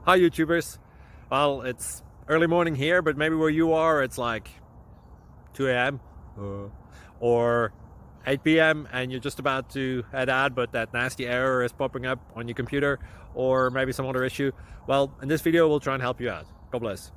Hi YouTubers. Well, it's early morning here, but maybe where you are it's like 2 a.m. Or 8 p.m. and you're just about to head out, but that nasty error is popping up on your computer, or maybe some other issue. Well, in this video we'll try and help you out. God bless.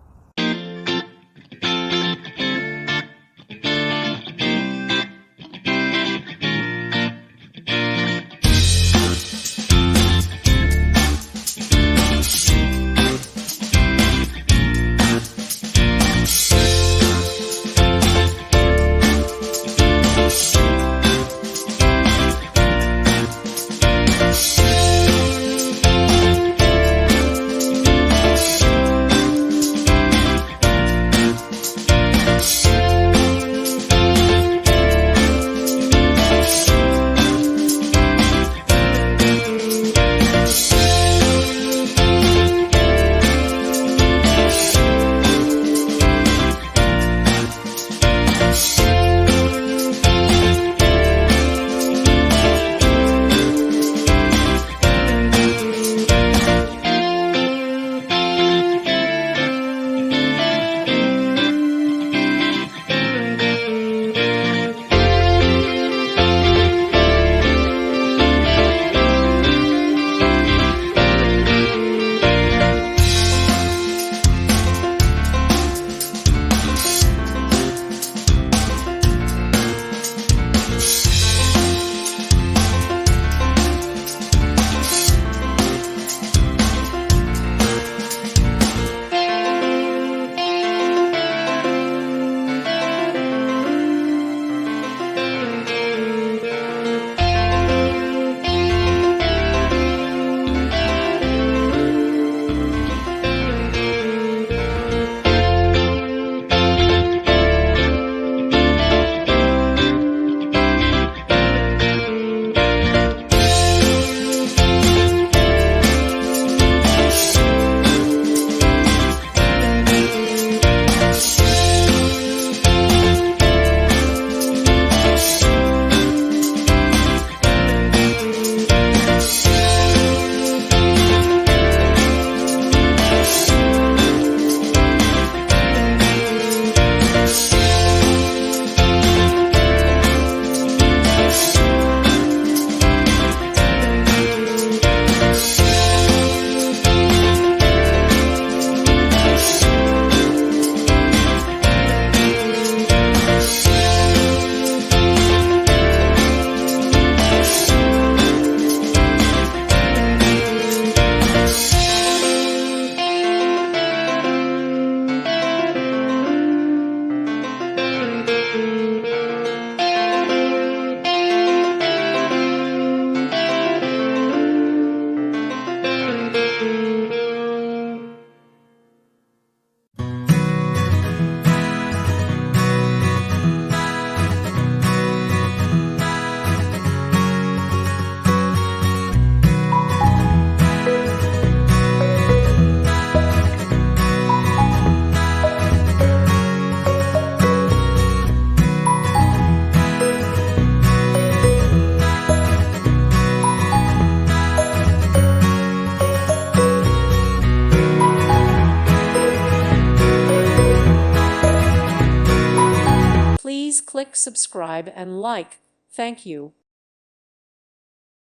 Please click subscribe and like. Thank you.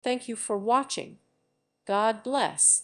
Thank you for watching. God bless.